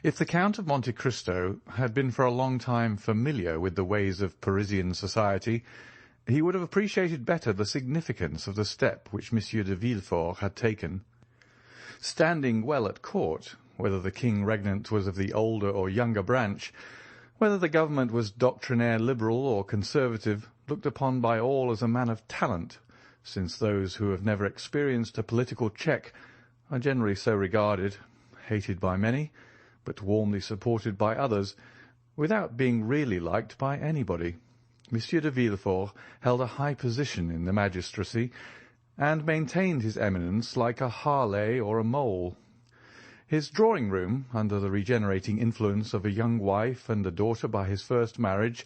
If the Count of Monte Cristo had been for a long time familiar with the ways of Parisian society, he would have appreciated better the significance of the step which Monsieur de Villefort had taken. Standing well at court, whether the king regnant was of the older or younger branch, whether the government was doctrinaire liberal or conservative, looked upon by all as a man of talent, since those who have never experienced a political check are generally so regarded, hated by many, but warmly supported by others, without being really liked by anybody. Monsieur de Villefort held a high position in the magistracy, and maintained his eminence like a Harley or a mole. His drawing-room, under the regenerating influence of a young wife and a daughter by his first marriage,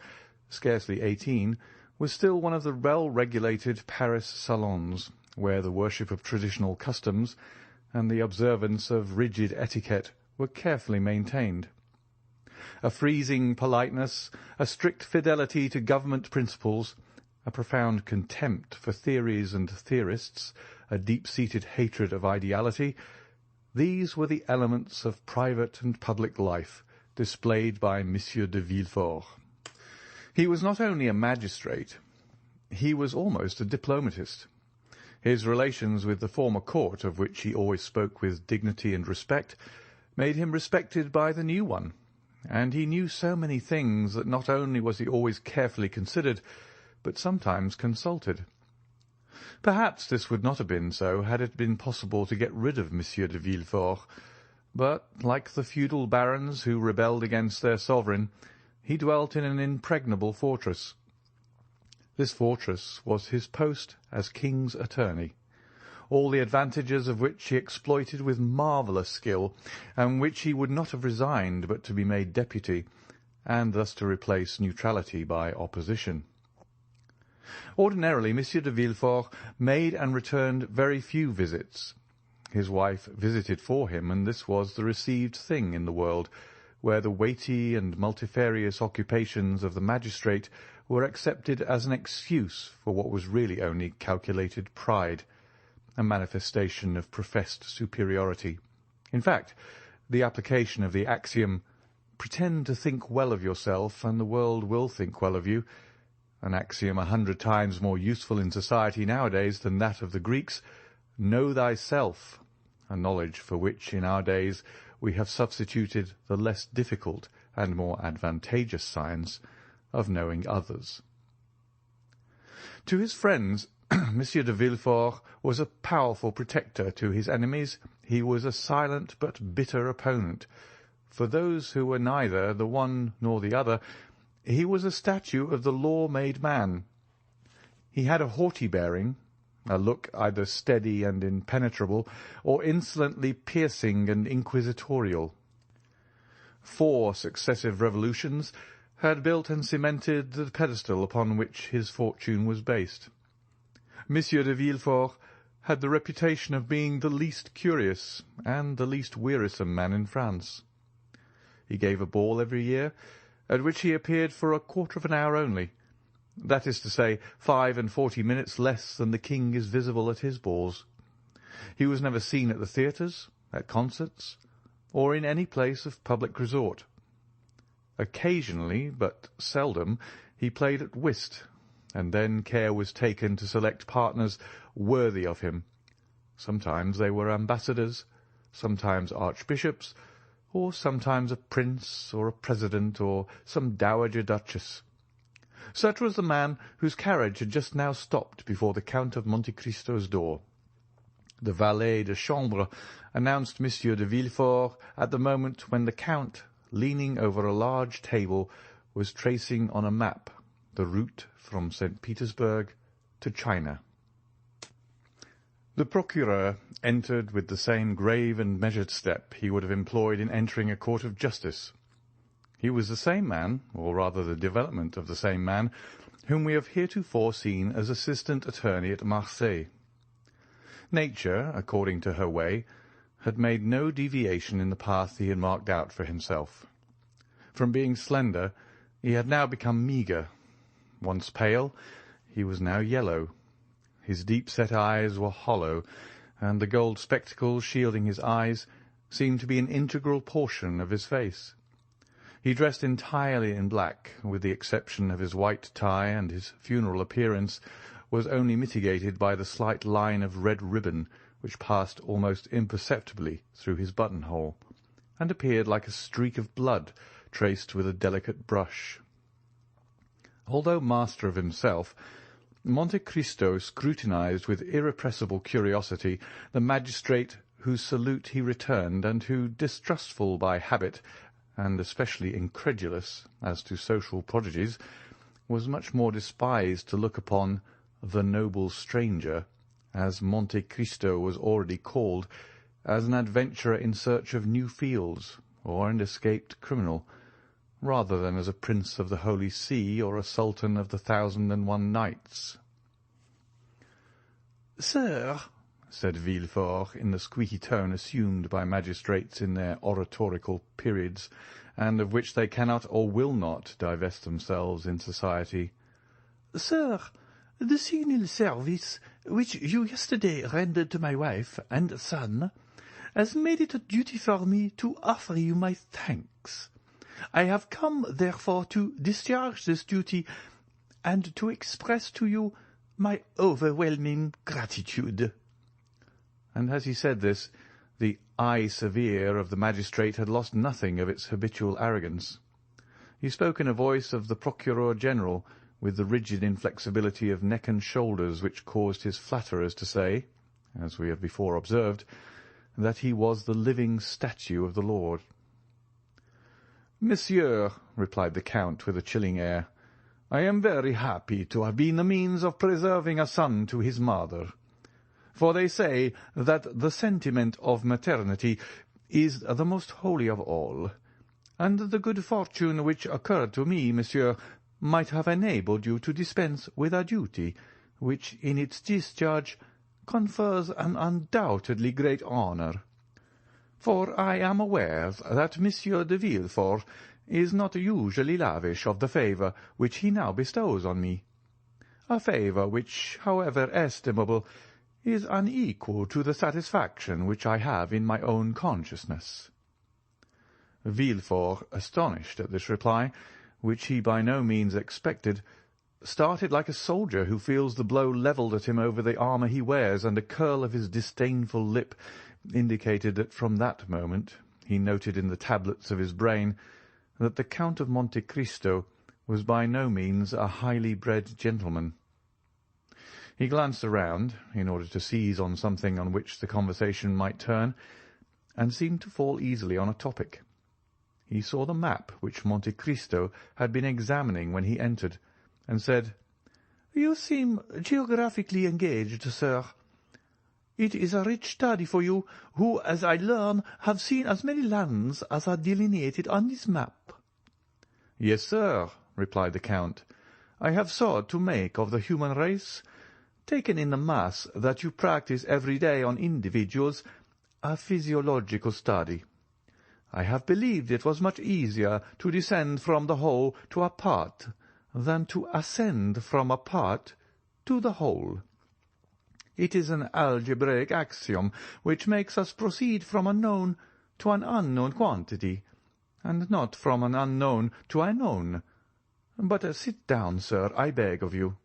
scarcely 18, was still one of the well-regulated Paris salons, where the worship of traditional customs and the observance of rigid etiquette were carefully maintained. A freezing politeness, a strict fidelity to government principles, a profound contempt for theories and theorists, a deep-seated hatred of ideality, these were the elements of private and public life displayed by Monsieur de Villefort. He was not only a magistrate, he was almost a diplomatist. His relations with the former court, of which he always spoke with dignity and respect, made him respected by the new one, and he knew so many things that not only was he always carefully considered, but sometimes consulted. Perhaps this would not have been so had it been possible to get rid of Monsieur de Villefort, but, like the feudal barons who rebelled against their sovereign, he dwelt in an impregnable fortress. This fortress was his post as king's attorney, all the advantages of which he exploited with marvellous skill, and which he would not have resigned but to be made deputy, and thus to replace neutrality by opposition. Ordinarily, Monsieur de Villefort made and returned very few visits. His wife visited for him, and this was the received thing in the world, where the weighty and multifarious occupations of the magistrate were accepted as an excuse for what was really only calculated pride, a manifestation of professed superiority. In fact, the application of the axiom, "Pretend to think well of yourself, and the world will think well of you," an axiom 100 times more useful in society nowadays than that of the Greeks, "Know thyself," a knowledge for which in our days we have substituted the less difficult and more advantageous science of knowing others. To his friends, Monsieur de Villefort was a powerful protector. To his enemies, he was a silent but bitter opponent. For those who were neither the one nor the other, he was a statue of the law-made man. He had a haughty bearing, a look either steady and impenetrable, or insolently piercing and inquisitorial. 4 successive revolutions had built and cemented the pedestal upon which his fortune was based. Monsieur de Villefort had the reputation of being the least curious and the least wearisome man in France. He gave a ball every year, at which he appeared for a quarter of an hour only. That is to say, 45 minutes less than the king is visible at his balls. He was never seen at the theatres, at concerts, or in any place of public resort. Occasionally, but seldom, he played at whist, and then care was taken to select partners worthy of him. Sometimes they were ambassadors, sometimes archbishops, or sometimes a prince or a president or some dowager duchess. Such was the man whose carriage had just now stopped before the Count of Monte Cristo's door. The valet de chambre announced Monsieur de Villefort at the moment when the Count, leaning over a large table, was tracing on a map the route from St. Petersburg to China. The procureur entered with the same grave and measured step he would have employed in entering a court of justice. He was the same man, or rather the development of the same man, whom we have heretofore seen as assistant attorney at Marseilles. Nature, according to her way, had made no deviation in the path he had marked out for himself. From being slender, he had now become meagre. Once pale, he was now yellow. His deep-set eyes were hollow, and the gold spectacles shielding his eyes seemed to be an integral portion of his face. He dressed entirely in black, with the exception of his white tie, and his funeral appearance was only mitigated by the slight line of red ribbon which passed almost imperceptibly through his buttonhole, and appeared like a streak of blood traced with a delicate brush. Although master of himself, Monte Cristo scrutinized with irrepressible curiosity the magistrate whose salute he returned, and who, distrustful by habit, and especially incredulous as to social prodigies, was much more despised to look upon the noble stranger, as Monte Cristo was already called, as an adventurer in search of new fields, or an escaped criminal, rather than as a prince of the Holy See or a sultan of the 1,001 Nights. "Sir," said Villefort, in the squeaky tone assumed by magistrates in their oratorical periods, and of which they cannot or will not divest themselves in society, "Sir, the signal service which you yesterday rendered to my wife and son has made it a duty for me to offer you my thanks. I have come, therefore, to discharge this duty, and to express to you my overwhelming gratitude." And as he said this, the eye severe of the magistrate had lost nothing of its habitual arrogance. He spoke in a voice of the Procureur-General, with the rigid inflexibility of neck and shoulders which caused his flatterers to say, as we have before observed, that he was the living statue of the Lord. "Monsieur," replied the Count with a chilling air, "I am very happy to have been the means of preserving a son to his mother. For they say that the sentiment of maternity is the most holy of all, and the good fortune which occurred to me, monsieur, might have enabled you to dispense with a duty which, in its discharge, confers an undoubtedly great honour. For I am aware that Monsieur de Villefort is not usually lavish of the favour which he now bestows on me, a favour which, however estimable, is unequal to the satisfaction which I have in my own consciousness." Villefort, astonished at this reply, which he by no means expected, started like a soldier who feels the blow levelled at him over the armour he wears, and a curl of his disdainful lip indicated that from that moment he noted in the tablets of his brain that the Count of Monte Cristo was by no means a highly bred gentleman. He glanced around, in order to seize on something on which the conversation might turn, and seemed to fall easily on a topic. He saw the map which Monte Cristo had been examining when he entered, and said, "You seem geographically engaged, sir. It is a rich study for you, who, as I learn, have seen as many lands as are delineated on this map." "Yes, sir," replied the Count. "I have sought to make of the human race, taken in the mass that you practice every day on individuals, a physiological study. I have believed it was much easier to descend from the whole to a part than to ascend from a part to the whole. It is an algebraic axiom which makes us proceed from a known to an unknown quantity, and not from an unknown to a known. But sit down, sir, I beg of you."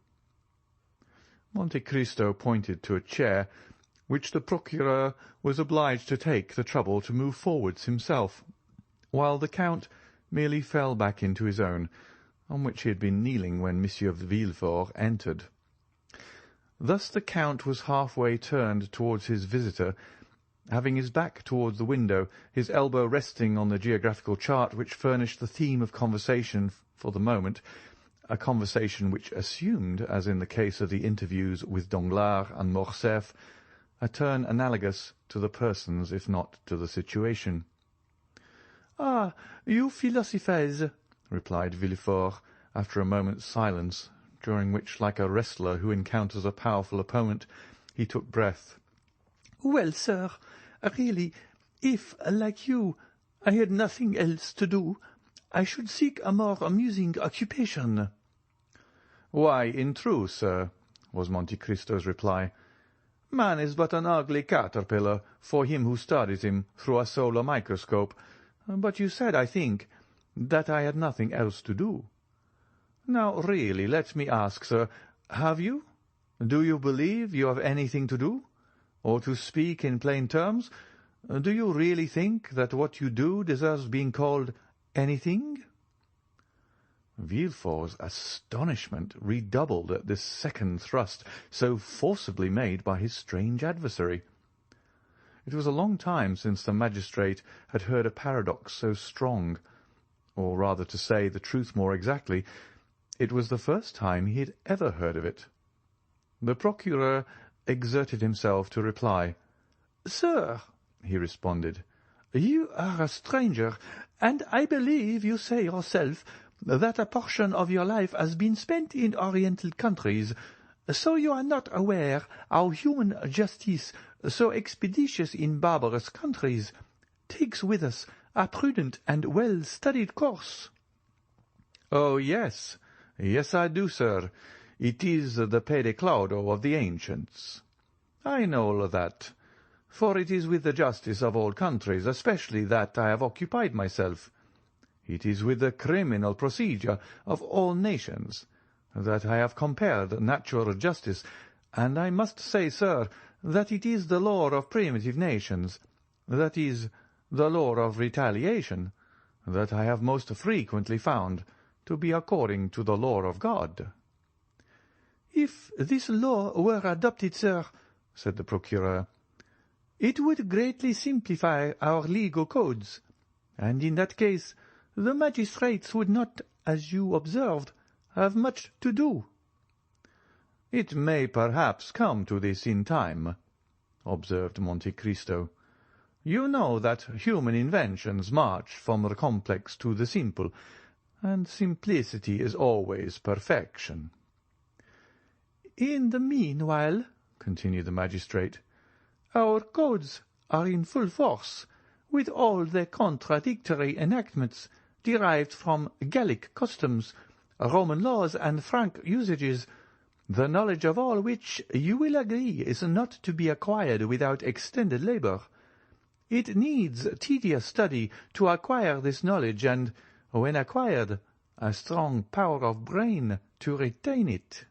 Monte Cristo pointed to a chair, which the Procureur was obliged to take the trouble to move forwards himself, while the Count merely fell back into his own, on which he had been kneeling when Monsieur Villefort entered. Thus the Count was half-way turned towards his visitor, having his back towards the window, his elbow resting on the geographical chart which furnished the theme of conversation for the moment, a conversation which assumed, as in the case of the interviews with Danglars and Morcerf, a turn analogous to the persons if not to the situation. "Ah, you philosophize," replied Villefort, after a moment's silence, during which, like a wrestler who encounters a powerful opponent, he took breath. "Well, sir, really, if, like you, I had nothing else to do, I should seek a more amusing occupation." "Why, in truth, sir," was Monte Cristo's reply, Man is but an ugly caterpillar for him who studies him through a solar microscope. But you said, I think, that I had nothing else to do. Now, really, let me ask, sir, have you? Do you believe you have anything to do? Or to speak in plain terms, do you really think that what you do deserves being called anything? Villefort's astonishment redoubled at this second thrust so forcibly made by his strange adversary. It was a long time since the magistrate had heard a paradox so strong, or rather, to say the truth more exactly, it was the first time he had ever heard of it. The procureur exerted himself to reply. "Sir," he responded, "you are a stranger, and I believe you say yourself that a portion of your life has been spent in Oriental countries, so you are not aware how human justice, so expeditious in barbarous countries, takes with us a prudent and well-studied course." "Oh, yes, yes, I do, sir. It is the pede claudo of the ancients. I know that, for it is with the justice of all countries, especially, that I have occupied myself. It is with the criminal procedure of all nations that I have compared natural justice, and I must say, sir, that it is the law of primitive nations, that is, the law of retaliation, that I have most frequently found to be according to the law of God." "If this law were adopted, sir," said the procureur, "it would greatly simplify our legal codes, and in that case the magistrates would not, as you observed, have much to do." "It may perhaps come to this in time," observed Monte Cristo. "You know that human inventions march from the complex to the simple, and simplicity is always perfection." "In the meanwhile," continued the magistrate, "our codes are in full force, with all their contradictory enactments derived from Gallic customs, Roman laws, and Frank usages, the knowledge of all which, you will agree, is not to be acquired without extended labour. It needs tedious study to acquire this knowledge, and, when acquired, a strong power of brain to retain it."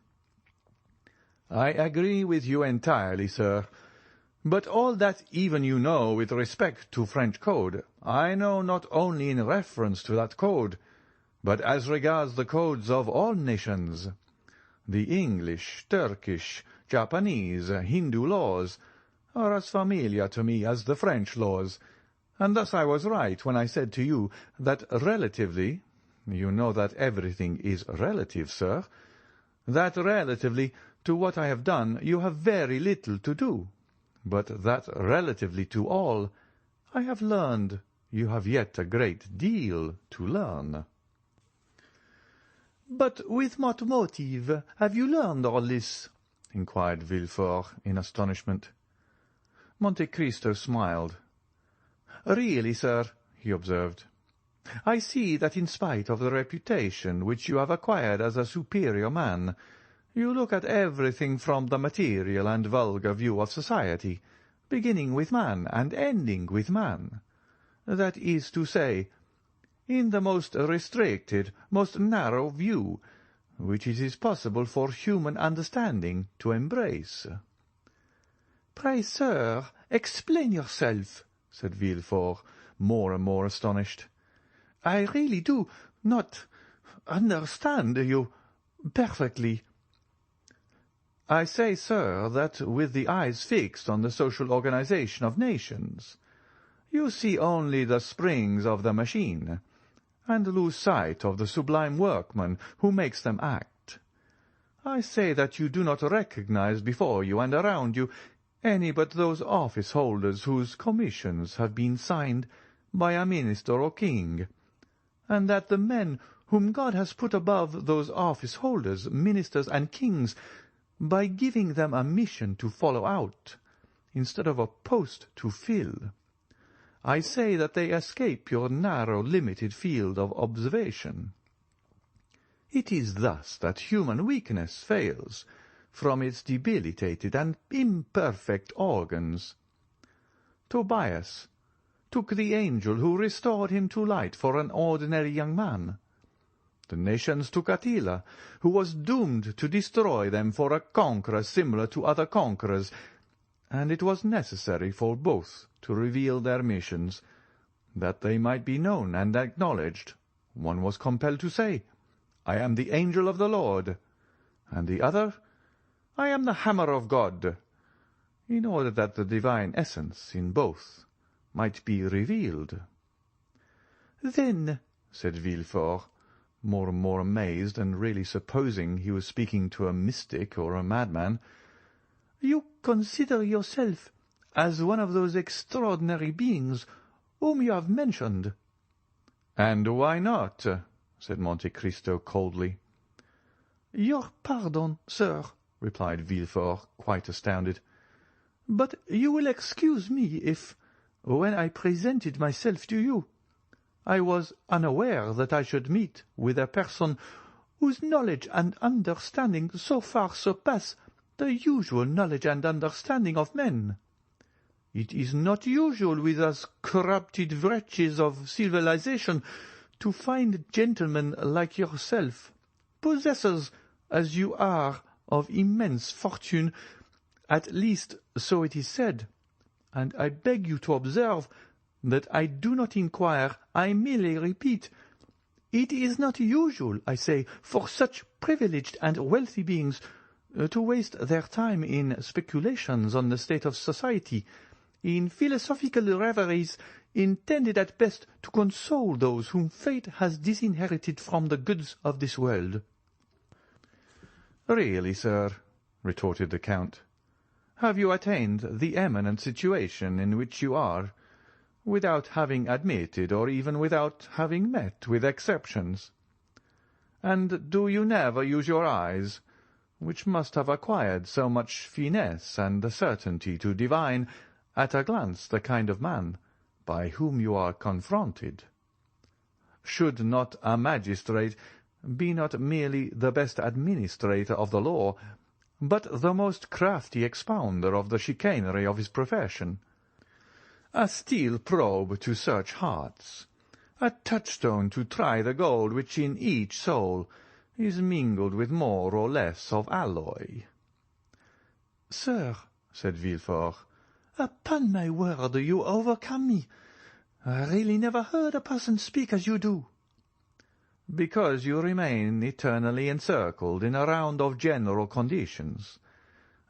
"I agree with you entirely, sir. But all that even you know with respect to French code, I know not only in reference to that code, but as regards the codes of all nations. The English, Turkish, Japanese, Hindu laws are as familiar to me as the French laws, and thus I was right when I said to you that relatively— you know that everything is relative, sir— that relatively to what I have done you have very little to do, but that relatively to all I have learned you have yet a great deal to learn." "But with what motive have you learned all this?" inquired Villefort in astonishment. Monte Cristo smiled. "Really, sir," he observed, "I see that in spite of the reputation which you have acquired as a superior man, you look at everything from the material and vulgar view of society, beginning with man and ending with man. That is to say, in the most restricted, most narrow view, which it is possible for human understanding to embrace." "Pray, sir, explain yourself," said Villefort, more and more astonished. "I really do not understand you perfectly." "I say, sir, that with the eyes fixed on the social organization of nations, you see only the springs of the machine, and lose sight of the sublime workman who makes them act. I say that you do not recognize before you and around you any but those office-holders whose commissions have been signed by a minister or king, and that the men whom God has put above those office-holders, ministers, and kings, by giving them a mission to follow out, instead of a post to fill. I say that they escape your narrow, limited field of observation. It is thus that human weakness fails, from its debilitated and imperfect organs. Tobias took the angel who restored him to light for an ordinary young man. The nations took Attila, who was doomed to destroy them for a conqueror similar to other conquerors, and it was necessary for both to reveal their missions, that they might be known and acknowledged. One was compelled to say, "I am the angel of the Lord," and the other, "I am the hammer of God," in order that the divine essence in both might be revealed. "Then," said Villefort, more and more amazed, and really supposing he was speaking to a mystic or a madman, "you consider yourself as one of those extraordinary beings whom you have mentioned?" "And why not?" said Monte Cristo coldly. "Your pardon, sir," replied Villefort, quite astounded, "but you will excuse me if, when I presented myself to you, I was unaware that I should meet with a person whose knowledge and understanding so far surpass the usual knowledge and understanding of men. It is not usual with us corrupted wretches of civilization to find gentlemen like yourself, possessors, as you are, of immense fortune, at least so it is said, and I beg you to observe that I do not inquire, I merely repeat. It is not usual, I say, for such privileged and wealthy beings to waste their time in speculations on the state of society, in philosophical reveries intended at best to console those whom fate has disinherited from the goods of this world." "Really, sir," retorted the Count, "have you attained the eminent situation in which you are, without having admitted or even without having met with exceptions? And do you never use your eyes, which must have acquired so much finesse and the certainty to divine at a glance the kind of man by whom you are confronted? Should not a magistrate be not merely the best administrator of the law, but the most crafty expounder of the chicanery of his profession? A steel probe to search hearts, a touchstone to try the gold which in each soul is mingled with more or less of alloy." "Sir," said Villefort, "upon my word you overcome me. I really never heard a person speak as you do." "Because you remain eternally encircled in a round of general conditions,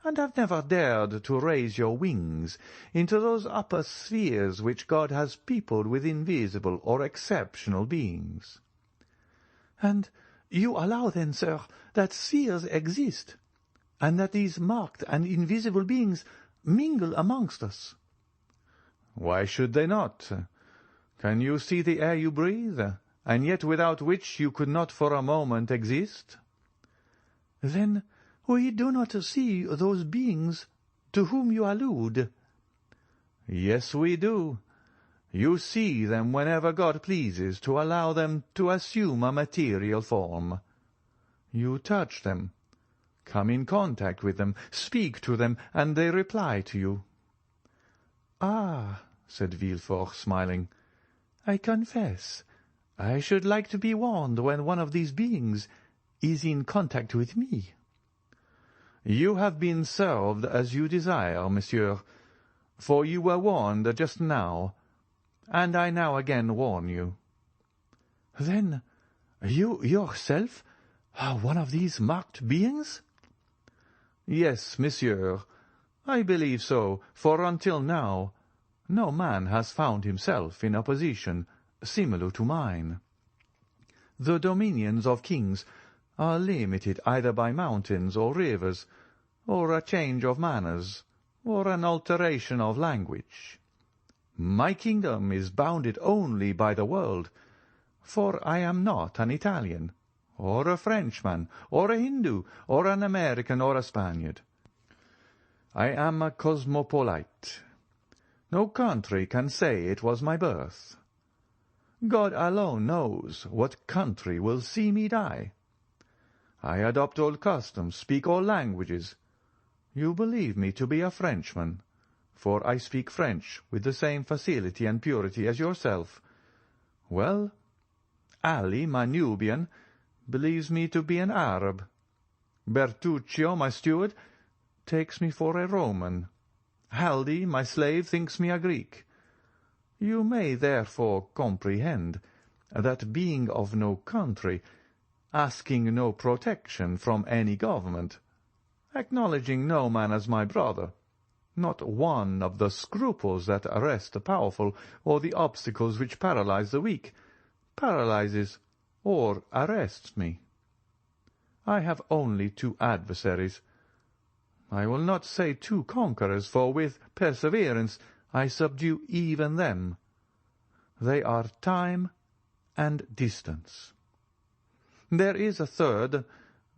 and have never dared to raise your wings into those upper spheres which God has peopled with invisible or exceptional beings." "And you allow then, sir, that spheres exist, and that these marked and invisible beings mingle amongst us?" "Why should they not? Can you see the air you breathe, and yet without which you could not for a moment exist?" "Then we do not see those beings to whom you allude?" "Yes, we do. You see them whenever God pleases to allow them to assume a material form. You touch them, come in contact with them, speak to them, and they reply to you." "Ah," said Villefort, smiling, "I confess I should like to be warned when one of these beings is in contact with me." "You have been served as you desire, monsieur, for you were warned just now, and I now again warn you." "Then you yourself are one of these marked beings?" "Yes, monsieur, I believe so, for until now no man has found himself in a position similar to mine. The dominions of kings are limited either by mountains or rivers, or a change of manners, or an alteration of language. My kingdom is bounded only by the world, for I am not an Italian, or a Frenchman, or a Hindu, or an American, or a Spaniard. I am a cosmopolite. No country can say it was my birth. God alone knows what country will see me die. I adopt all customs, speak all languages. You believe me to be a Frenchman, for I speak French with the same facility and purity as yourself. Well, Ali, my Nubian, believes me to be an Arab. Bertuccio, my steward, takes me for a Roman. Haldi, my slave, thinks me a Greek. You may therefore comprehend that being of no country, asking no protection from any government, acknowledging no man as my brother, not one of the scruples that arrest the powerful or the obstacles which paralyze the weak, paralyzes or arrests me. I have only 2 adversaries. I will not say 2 conquerors, for with perseverance I subdue even them. They are time and distance. There is a third,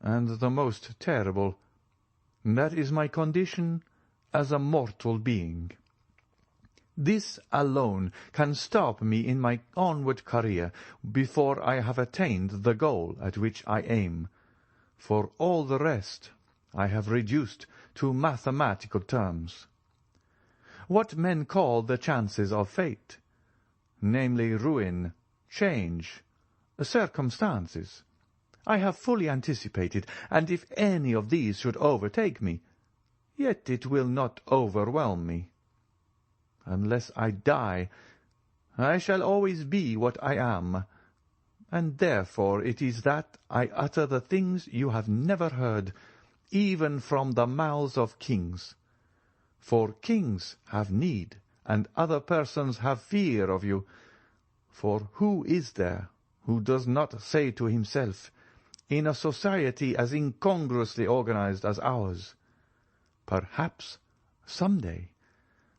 and the most terrible. That is my condition as a mortal being. This alone can stop me in my onward career before I have attained the goal at which I aim. For all the rest I have reduced to mathematical terms. What men call the chances of fate, namely ruin, change, circumstances, I have fully anticipated, and if any of these should overtake me, yet it will not overwhelm me. Unless I die, I shall always be what I am, and therefore it is that I utter the things you have never heard, even from the mouths of kings. For kings have need, and other persons have fear of you. For who is there who does not say to himself, in a society as incongruously organized as ours, perhaps some day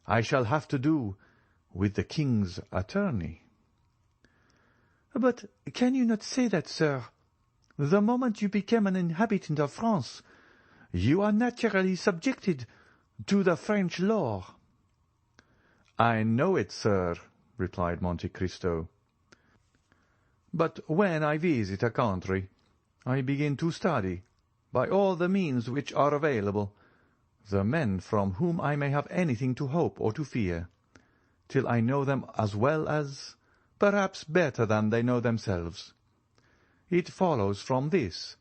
I shall have to do with the king's attorney? But can you not say that, sir? The moment you become an inhabitant of France, you are naturally subjected to the French law. I know it, sir, replied Monte Cristo. But when I visit a country, I begin to study, by all the means which are available, the men from whom I may have anything to hope or to fear, till I know them as well as, perhaps better than they know themselves. It follows from this,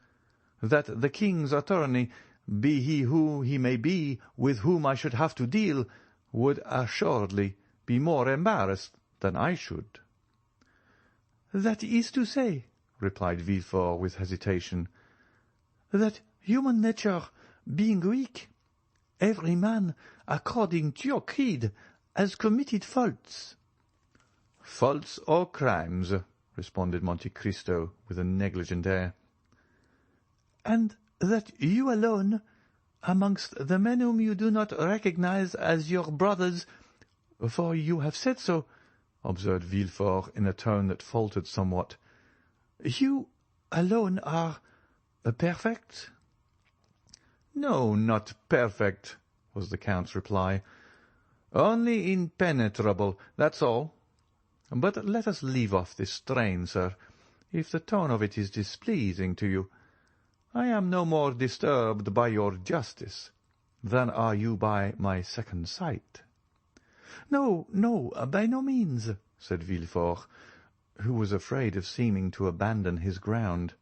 that the king's attorney, be he who he may be with whom I should have to deal, would assuredly be more embarrassed than I should. That is to say, replied Villefort with hesitation, that human nature being weak, every man, according to your creed, has committed faults. Faults or crimes, responded Monte Cristo with a negligent air. And that you alone, amongst the men whom you do not recognize as your brothers, for you have said so, observed Villefort in a tone that faltered somewhat, you alone are perfect? No, not perfect, was the Count's reply. Only impenetrable, that's all. But let us leave off this strain, sir, if the tone of it is displeasing to you. I am no more disturbed by your justice than are you by my second sight. No, by no means, said Villefort, who was afraid of seeming to abandon his ground.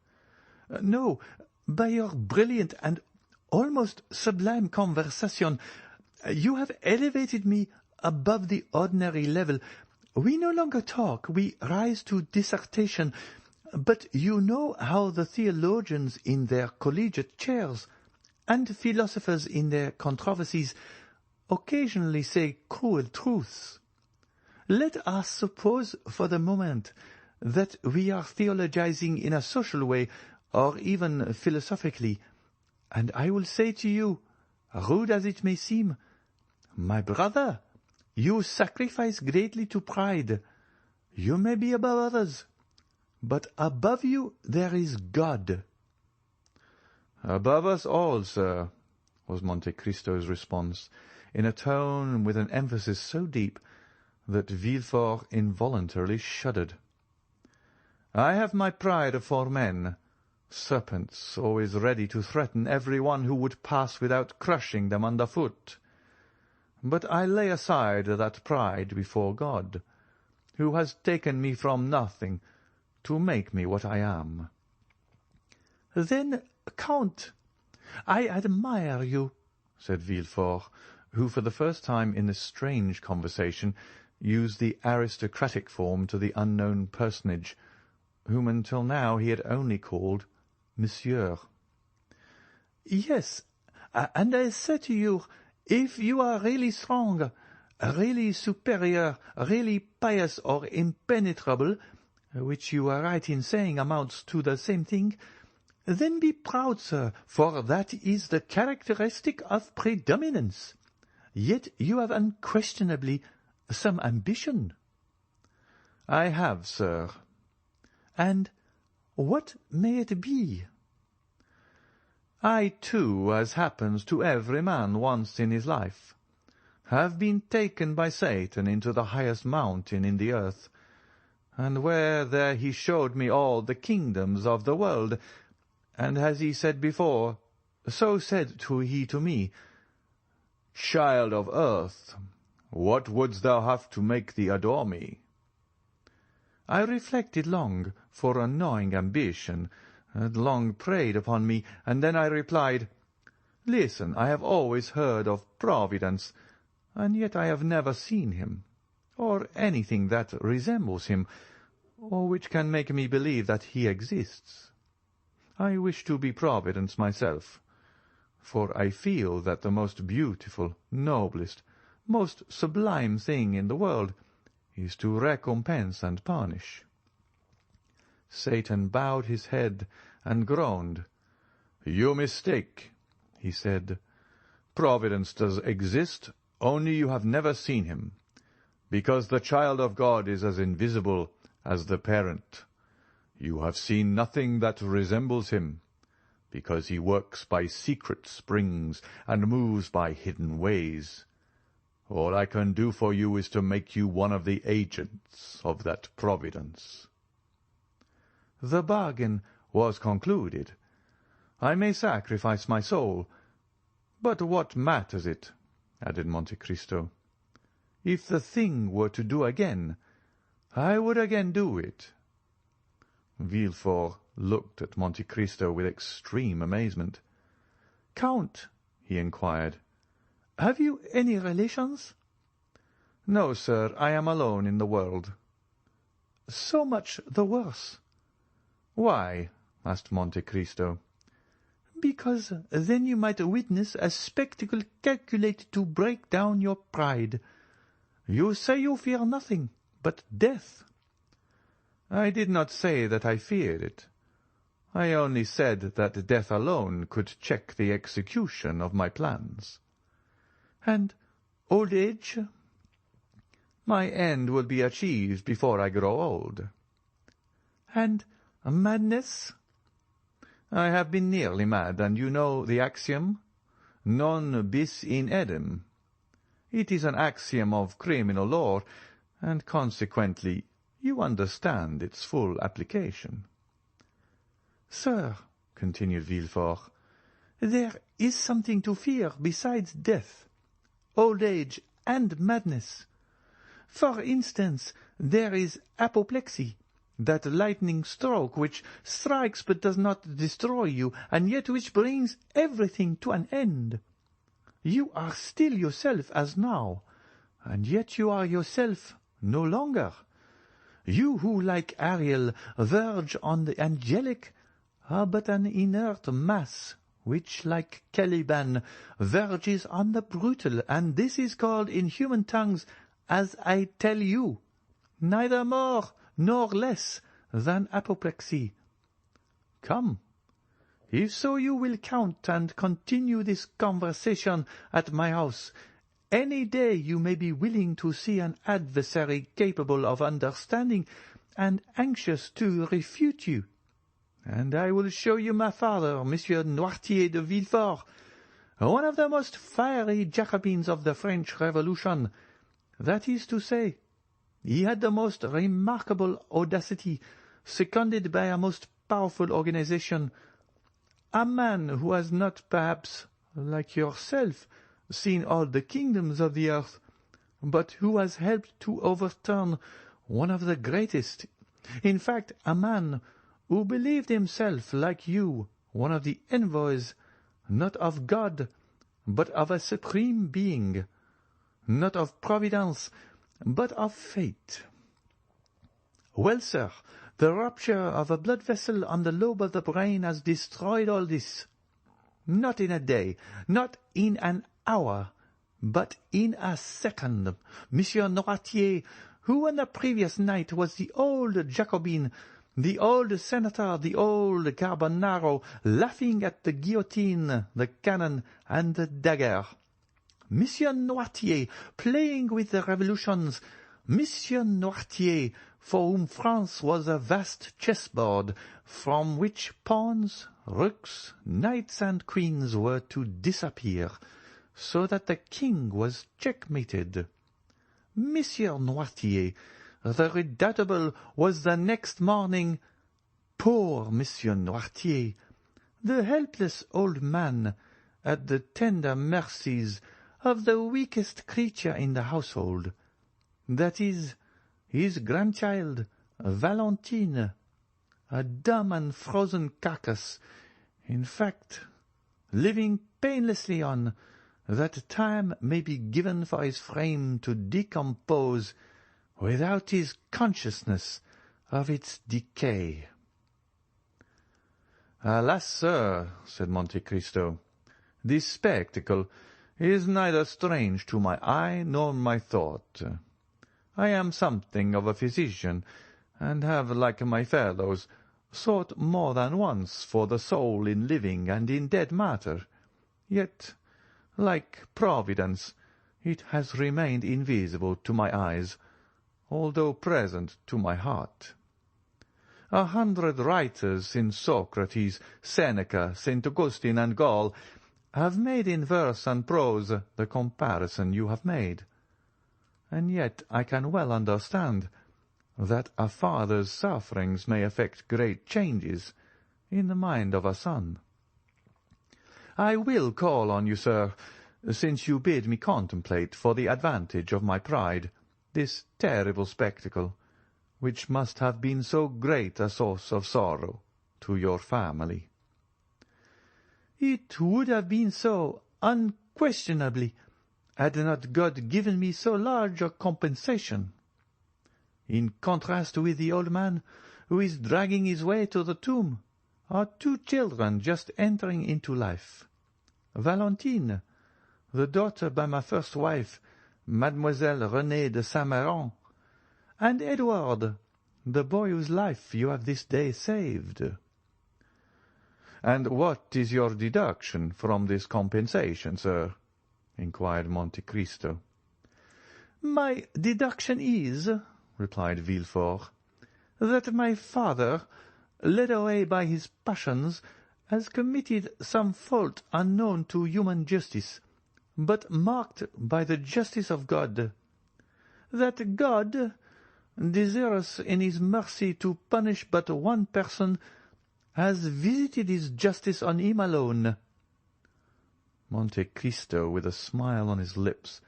No, by your brilliant and almost sublime conversation. You have elevated me above the ordinary level. We no longer talk, we rise to dissertation. But you know how the theologians in their collegiate chairs, and philosophers in their controversies, occasionally say cruel truths. Let us suppose for the moment that we are theologizing in a social way, or even philosophically, and I will say to you, rude as it may seem, my brother, you sacrifice greatly to pride. You may be above others, but above you there is God. Above us all, sir, was Monte Cristo's response, in a tone with an emphasis so deep that Villefort involuntarily shuddered. I have my pride for men, serpents always ready to threaten every one who would pass without crushing them underfoot. But I lay aside that pride before God, who has taken me from nothing to make me what I am." "Then, Count, I admire you," said Villefort, who for the first time in this strange conversation used the aristocratic form to the unknown personage, whom until now he had only called Monsieur. "Yes, and I say to you, if you are really strong, really superior, really pious or impenetrable, which you are right in saying amounts to the same thing, then be proud, sir, for that is the characteristic of predominance. Yet you have unquestionably some ambition." "I have, sir." "And what may it be?" "I, too, as happens to every man once in his life, have been taken by Satan into the highest mountain in the earth, and where there he showed me all the kingdoms of the world, and as he said before, so said he to me, 'Child of earth, what wouldst thou have to make thee adore me?' I reflected long, for a gnawing ambition had long preyed upon me, and then I replied, 'Listen, I have always heard of Providence, and yet I have never seen him, or anything that resembles him, or which can make me believe that he exists. I wish to be Providence myself, for I feel that the most beautiful, noblest, most sublime thing in the world is to recompense and punish.' Satan bowed his head and groaned. 'You mistake,' he said. 'Providence does exist, only you have never seen him, because the child of God is as invisible as the parent. You have seen nothing that resembles him, because he works by secret springs and moves by hidden ways. All I can do for you is to make you one of the agents of that Providence.' The bargain was concluded. I may sacrifice my soul, but what matters it?" added Monte Cristo. "If the thing were to do again, I would again do it." Villefort looked at Monte Cristo with extreme amazement. "Count," he inquired, "have you any relations?" "No, sir, I am alone in the world." "So much the worse." "Why?" asked Monte Cristo. "Because then you might witness a spectacle calculated to break down your pride. You say you fear nothing but death." "I did not say that I feared it. I only said that death alone could check the execution of my plans." "And old age?" "My end will be achieved before I grow old." "And madness?" "I have been nearly mad, and you know the axiom, non bis in idem. It is an axiom of criminal law, and consequently you understand its full application." "Sir," continued Villefort, "there is something to fear besides death, old age, and madness. For instance, there is apoplexy, that lightning stroke which strikes but does not destroy you, and yet which brings everything to an end. You are still yourself as now, and yet you are yourself no longer. You who, like Ariel, verge on the angelic, are but an inert mass, which, like Caliban, verges on the brutal, and this is called in human tongues, as I tell you, neither more nor less than apoplexy. Come, if so you will count and continue this conversation at my house, any day you may be willing to see an adversary capable of understanding and anxious to refute you, and I will show you my father, Monsieur Noirtier de Villefort, one of the most fiery Jacobins of the French Revolution. That is to say, he had the most remarkable audacity, seconded by a most powerful organization, a man who has not perhaps, like yourself, seen all the kingdoms of the earth, but who has helped to overturn one of the greatest. In fact, a man who believed himself, like you, one of the envoys, not of God, but of a supreme being, not of providence, but of fate. Well, sir, the rupture of a blood vessel on the lobe of the brain has destroyed all this. Not in a day, not in an hour, but in a second. Monsieur Noirtier, who on the previous night was the old Jacobin, the old senator, the old Carbonaro, laughing at the guillotine, the cannon, and the dagger. Monsieur Noirtier, playing with the revolutions. Monsieur Noirtier, for whom France was a vast chessboard, from which pawns, rooks, knights, and queens were to disappear, so that the king was checkmated. Monsieur Noirtier, the redoubtable, was the next morning, poor Monsieur Noirtier, the helpless old man, at the tender mercies of the weakest creature in the household, that is, his grandchild, Valentine, a dumb and frozen carcass, in fact, living painlessly on, that time may be given for his frame to decompose without his consciousness of its decay. "Alas, sir," said Monte Cristo, "this spectacle is neither strange to my eye nor my thought. I am something of a physician, and have, like my fellows, sought more than once for the soul in living and in dead matter. Yet, like Providence, it has remained invisible to my eyes, although present to my heart. 100 writers since Socrates, Seneca, St. Augustine, and Gall have made in verse and prose the comparison you have made. And yet I can well understand that a father's sufferings may effect great changes in the mind of a son. I will call on you, sir, since you bid me contemplate for the advantage of my pride this terrible spectacle, which must have been so great a source of sorrow to your family." "It would have been so, unquestionably, had not God given me so large a compensation. In contrast with the old man who is dragging his way to the tomb are 2 children just entering into life. Valentine, the daughter by my first wife, Mademoiselle Renée de Saint-Méran, and Edward, the boy whose life you have this day saved." "And what is your deduction from this compensation, sir?" inquired Monte Cristo. "My deduction is," replied Villefort, "that my father, led away by his passions, has committed some fault unknown to human justice, but marked by the justice of God. That God, desirous in his mercy to punish but one person, has visited his justice on him alone." Monte Cristo, with a smile on his lips,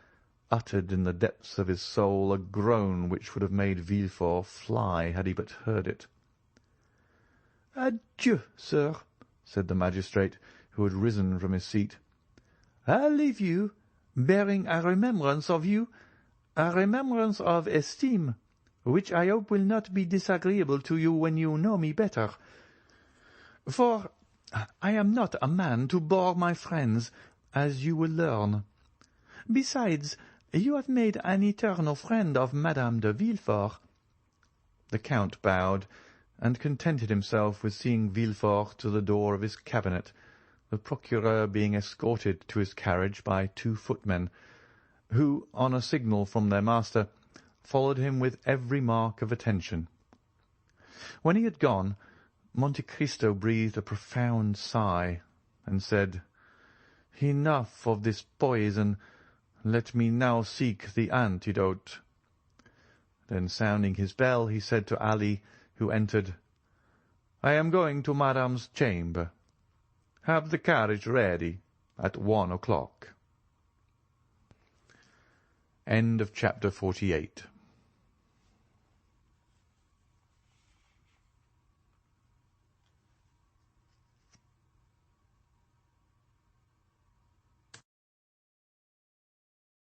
uttered in the depths of his soul a groan which would have made Villefort fly had he but heard it. "Adieu, sir," said the magistrate, who had risen from his seat. "I leave you, bearing a remembrance of you, a remembrance of esteem, which I hope will not be disagreeable to you when you know me better. For I am not a man to bore my friends, as you will learn. Besides, you have made an eternal friend of Madame de Villefort." The Count bowed, and contented himself with seeing Villefort to the door of his cabinet, the procureur being escorted to his carriage by 2 footmen, who, on a signal from their master, followed him with every mark of attention. When he had gone, Monte Cristo breathed a profound sigh, and said, "Enough of this poison. Let me now seek the antidote." Then sounding his bell, he said to Ali, who entered, I am going to Madame's chamber. Have the carriage ready at 1 o'clock. End of chapter 48.